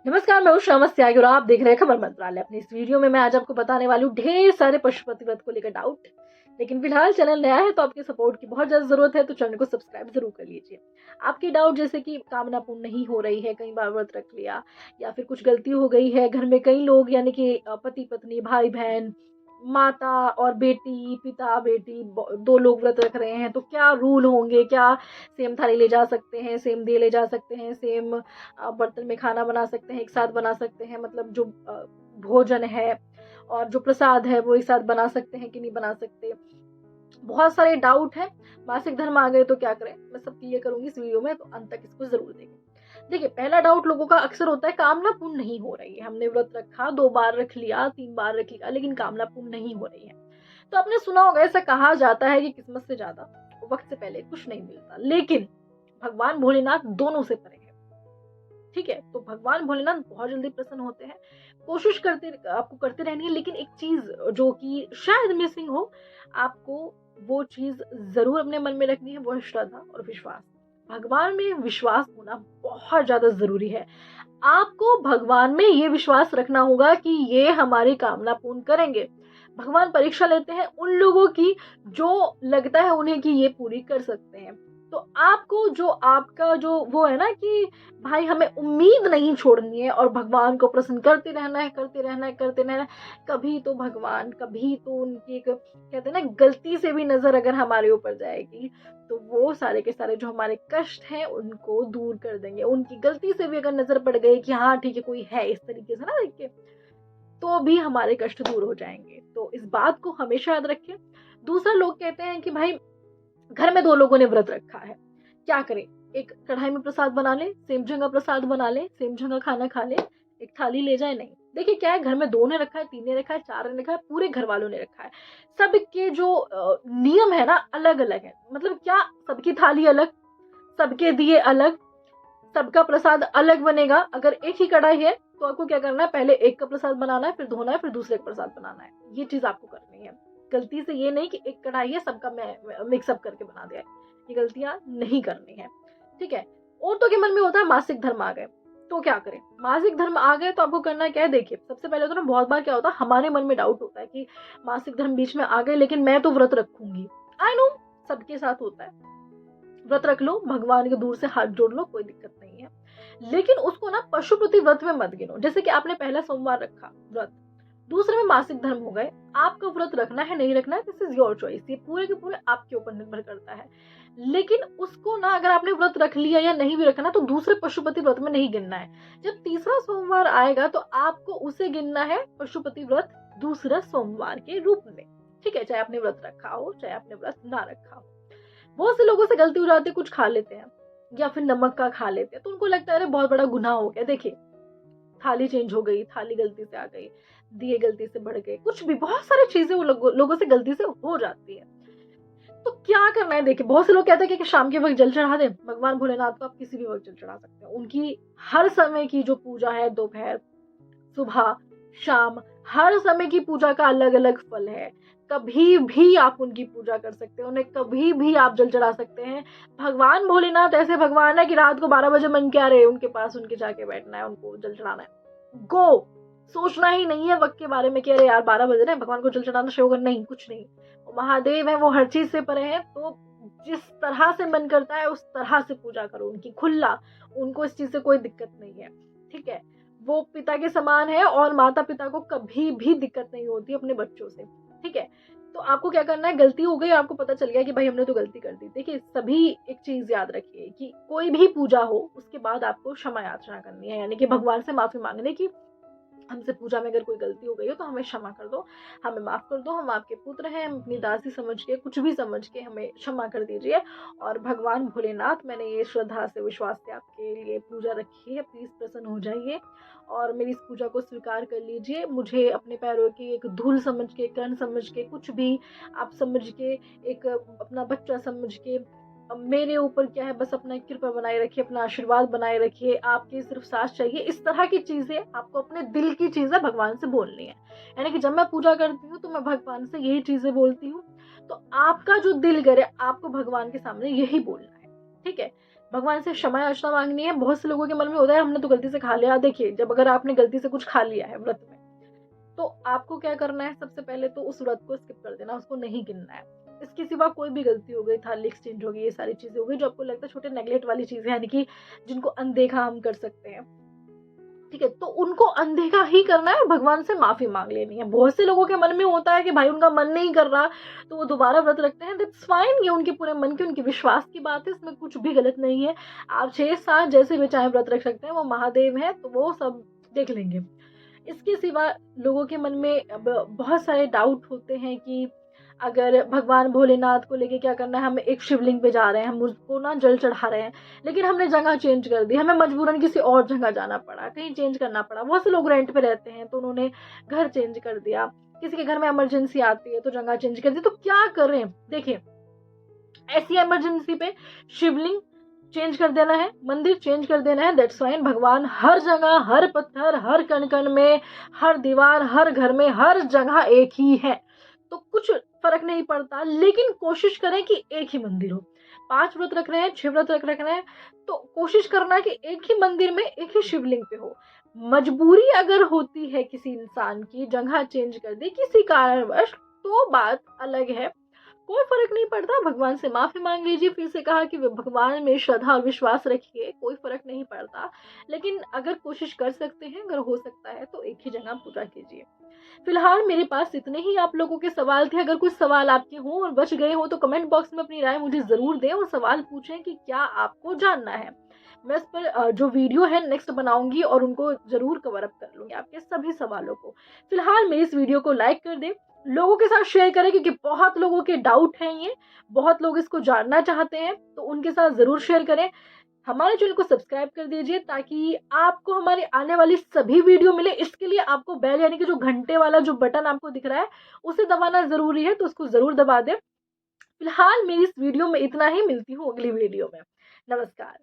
नमस्कार, मैं हूँ श्यामस त्यागी और आप देख रहे हैं खबर मंत्रालय। अपनी इस वीडियो में मैं आज आपको बताने वाली हूँ ढेर सारे पशुपति व्रत को लेकर डाउट। लेकिन फिलहाल चैनल नया है तो आपके सपोर्ट की बहुत ज्यादा जरूरत है, तो चैनल को सब्सक्राइब जरूर कर लीजिए। आपकी डाउट जैसे कि कामना पूर्ण नहीं हो रही है, कई बार व्रत रख लिया या फिर कुछ गलती हो गई है, घर में कई लोग यानी कि पति पत्नी भाई बहन माता और बेटी पिता बेटी दो लोग व्रत रख रहे हैं, तो क्या रूल होंगे, क्या सेम थाली ले जा सकते हैं, सेम दिए ले जा सकते हैं, सेम बर्तन में खाना बना सकते हैं, एक साथ बना सकते हैं, मतलब जो भोजन है और जो प्रसाद है वो एक साथ बना सकते हैं कि नहीं बना सकते। बहुत सारे डाउट हैं। मासिक धर्म आ गए तो क्या करें, मैं सब क्लियर करूंगी इस वीडियो में, तो अंत तक इसको जरूर देखें। देखिए, पहला डाउट लोगों का अक्सर होता है, कामना पूर्ण नहीं हो रही है। हमने व्रत रखा, 2 बार रख लिया, 3 बार रख लिया, लेकिन कामना पूर्ण नहीं हो रही है। तो आपने सुना होगा, ऐसा कहा जाता है कि किस्मत से ज्यादा वक्त से पहले कुछ नहीं मिलता, लेकिन भगवान भोलेनाथ दोनों से परे है। ठीक है, तो भगवान भोलेनाथ बहुत जल्दी प्रसन्न होते हैं। कोशिश करते आपको करते रहनी है, लेकिन एक चीज जो कि शायद मिसिंग हो, आपको वो चीज जरूर अपने मन में रखनी है, वो है श्रद्धा और विश्वास। भगवान में विश्वास होना बहुत ज्यादा जरूरी है। आपको भगवान में ये विश्वास रखना होगा कि ये हमारी कामना पूर्ण करेंगे। भगवान परीक्षा लेते हैं उन लोगों की जो लगता है उन्हें कि ये पूरी कर सकते हैं। तो आपको जो आपका जो वो है ना कि भाई हमें उम्मीद नहीं छोड़नी है और भगवान को प्रसन्न करते रहना है, करते रहना है, करते रहना है। कभी तो भगवान, कभी तो उनकी एक कहते हैं ना गलती से भी नजर अगर हमारे ऊपर जाएगी तो वो सारे के सारे जो हमारे कष्ट हैं उनको दूर कर देंगे। उनकी गलती से भी अगर नजर पड़ गई कि हाँ ठीक है कोई है इस तरीके से ना देख के, तो भी हमारे कष्ट दूर हो जाएंगे। तो इस बात को हमेशा याद रखें। दूसरा, लोग कहते हैं कि भाई घर में 2 लोगों ने व्रत रखा है, क्या करें? एक कढ़ाई में प्रसाद बना ले, सेम जगह प्रसाद बना ले, सेम जगह खाना खा ले, एक थाली ले जाए? नहीं। देखिए क्या है, घर में 2 ने रखा है, 3 ने रखा है, 4 ने रखा है, पूरे घर वालों ने रखा है। सबके जो नियम है ना अलग अलग है। मतलब क्या, सबकी थाली अलग, सबके दिए अलग, सबका प्रसाद अलग बनेगा। अगर एक ही कढ़ाई है तो आपको क्या करना है, पहले एक का प्रसाद बनाना है, फिर धोना है, फिर दूसरे का प्रसाद बनाना है। ये चीज आपको करनी है। गलती से ये नहीं कि एक कढ़ाई है सबका मिक्सअप करके बना दिया है, ये गलतियां नहीं करनी है। ठीक है। औरतों के मन में होता है मासिक धर्म आ गए तो क्या करें। मासिक धर्म आ गए तो आपको करना क्या है, देखिए सबसे पहले तो ना बहुत बार क्या होता है, हमारे मन में डाउट होता है कि मासिक धर्म बीच में आ गए लेकिन मैं तो व्रत रखूंगी। आई नो, सबके साथ होता है। व्रत रख लो, भगवान के दूर से हाथ जोड़ लो, कोई दिक्कत नहीं है। लेकिन उसको ना पशुपति व्रत में मत गिनो। जैसे कि आपने पहला सोमवार रखा व्रत, दूसरे में मासिक धर्म हो गए, आपका व्रत रखना है नहीं रखना है, दिस इज योर चॉइस। ये पूरे के पूरे आपके ऊपर निर्भर करता है। लेकिन उसको ना, अगर आपने व्रत रख लिया या नहीं भी रखना, तो दूसरे पशुपति व्रत में नहीं गिनना है। जब तीसरा सोमवार आएगा तो आपको उसे गिनना है पशुपति व्रत दूसरा सोमवार के रूप में। ठीक है, चाहे आपने व्रत रखा हो चाहे आपने व्रत ना रखा हो। बहुत से लोगों से गलती हो जाती है, कुछ खा लेते हैं या फिर नमक का खा लेते हैं, तो उनको लगता है अरे बहुत बड़ा गुनाह हो गया। देखिए, थाली चेंज हो गई, थाली गलती से आ गई, दिए गलती से बढ़ गए, कुछ भी बहुत सारी चीजें वो लोगों से गलती से हो जाती है। तो क्या करना है, देखिए बहुत से लोग कहते हैं कि शाम के वक्त जल चढ़ा दें। भगवान भोलेनाथ को आप किसी भी वक्त जल चढ़ा सकते हैं। उनकी हर समय की जो पूजा है, दोपहर सुबह शाम, हर समय की पूजा का अलग अलग फल है। कभी भी आप उनकी पूजा कर सकते हैं, उन्हें कभी भी आप जल चढ़ा सकते हैं। भगवान भोलेनाथ ऐसे भगवान है कि रात को 12 बजे मन क्या रहे उनके पास उनके जाके बैठना है, उनको जल चढ़ाना है। गो, सोचना ही नहीं है वक्त के बारे में कि अरे यार 12 बजे रहे भगवान को जल चढ़ाना शुरू कर, नहीं, कुछ नहीं। वो महादेव है, वो हर चीज से परे हैं। तो जिस तरह से मन करता है उस तरह से पूजा करो उनकी, खुला। उनको इस चीज से कोई दिक्कत नहीं है। ठीक है, वो पिता के समान है और माता पिता को कभी भी दिक्कत नहीं होती अपने बच्चों से। ठीक है, तो आपको क्या करना है, गलती हो गई, आपको पता चल गया कि भाई हमने तो गलती कर दी। देखिए सभी एक चीज याद रखिए कि कोई भी पूजा हो उसके बाद आपको क्षमा याचना करनी है, यानी कि भगवान से माफी मांगने की। हमसे पूजा में अगर कोई गलती हो गई हो तो हमें क्षमा कर दो, हमें माफ कर दो, हम आपके पुत्र हैं, हम अपनी दासी समझ के, कुछ भी समझ के हमें क्षमा कर दीजिए। और भगवान भोलेनाथ, मैंने ये श्रद्धा से विश्वास से आपके लिए पूजा रखी है, प्लीज प्रसन्न हो जाइए और मेरी इस पूजा को स्वीकार कर लीजिए। मुझे अपने पैरों की एक धूल समझ के, कण समझ के, कुछ भी आप समझ के, एक अपना बच्चा समझ के, अब मेरे ऊपर क्या है, बस अपना कृपा बनाए रखिए, अपना आशीर्वाद बनाए रखिए, आपकी सिर्फ साथ चाहिए। इस तरह की चीजें आपको अपने दिल की चीजें भगवान से बोलनी है। यानी कि जब मैं पूजा करती हूँ तो मैं भगवान से यही चीजें बोलती हूँ। तो आपका जो दिल करे आपको भगवान के सामने यही बोलना है। ठीक है, भगवान से क्षमा याचना मांगनी है। बहुत से लोगों के मन में होता है हमने तो गलती से खा लिया। देखिए, जब अगर आपने गलती से कुछ खा लिया है व्रत में, तो आपको क्या करना है, सबसे पहले तो उस व्रत को स्किप कर देना, उसको नहीं गिनना है। इसके सिवा कोई भी गलती हो गई, थाली एक्सचेंज हो गई, ये सारी चीजें हो गई जो आपको लगता है छोटे नेगलेक्ट वाली चीजें, यानी कि जिनको अनदेखा हम कर सकते हैं, ठीक है, तो उनको अनदेखा ही करना है, भगवान से माफी मांग लेनी है। बहुत से लोगों के मन में होता है कि भाई उनका मन नहीं कर रहा तो वो दोबारा व्रत रखते हैं, दैट्स फाइन, ये उनके पूरे मन की, उनके विश्वास की बात है, इसमें कुछ भी गलत नहीं है। आप 6 7 जैसे भी चाहे व्रत रख सकते हैं, वो महादेव है तो वो सब देख लेंगे। इसके सिवा लोगों के मन में अब बहुत सारे डाउट होते हैं कि अगर भगवान भोलेनाथ को लेके क्या करना है, हम एक शिवलिंग पे जा रहे हैं, हम उसको ना जल चढ़ा रहे हैं, लेकिन हमने जगह चेंज कर दी, हमें मजबूरन किसी और जगह जाना पड़ा, कहीं चेंज करना पड़ा। बहुत से लोग रेंट पे रहते हैं तो उन्होंने घर चेंज कर दिया, किसी के घर में इमरजेंसी आती है तो जगह चेंज कर दी, तो क्या करें। देखिए, ऐसी इमरजेंसी पे शिवलिंग चेंज कर देना है, मंदिर चेंज कर देना है, दैट्स फाइन। भगवान हर जगह, हर पत्थर, हर कण कण में, हर दीवार, हर घर में, हर जगह एक ही है, तो कुछ फर्क नहीं पड़ता। लेकिन कोशिश करें कि एक ही मंदिर हो। 5 व्रत रख रहे हैं, 6 व्रत रख रहे हैं, तो कोशिश करना कि एक ही मंदिर में एक ही शिवलिंग पे हो। मजबूरी अगर होती है किसी इंसान की, जगह चेंज कर दी किसी कारणवश, तो बात अलग है, कोई फर्क नहीं पड़ता। भगवान से माफी मांग लीजिए, फिर से कहा कि भगवान में श्रद्धा और विश्वास रखिए, कोई फर्क नहीं पड़ता। लेकिन अगर कोशिश कर सकते हैं, अगर हो सकता है तो एक ही जगह पूजा कीजिए। फिलहाल मेरे पास इतने ही आप लोगों के सवाल थे। अगर कुछ सवाल आपके हों और बच गए हो तो कमेंट बॉक्स में अपनी राय मुझे जरूर दें और सवाल पूछें कि क्या आपको जानना है। मैं इस पर जो वीडियो है नेक्स्ट बनाऊंगी और उनको जरूर कवर अप कर लूंगी, आपके सभी सवालों को। फिलहाल मेरी इस वीडियो को लाइक कर दें, लोगों के साथ शेयर करें, क्योंकि बहुत लोगों के डाउट हैं, ये बहुत लोग इसको जानना चाहते हैं, तो उनके साथ जरूर शेयर करें। हमारे चैनल को सब्सक्राइब कर दीजिए ताकि आपको हमारी आने वाली सभी वीडियो मिले। इसके लिए आपको बेल यानी कि जो घंटे वाला जो बटन आपको दिख रहा है उसे दबाना जरूरी है, तो उसको जरूर दबा दें। फिलहाल मेरी इस वीडियो में इतना ही, मिलती हूँ अगली वीडियो में। नमस्कार।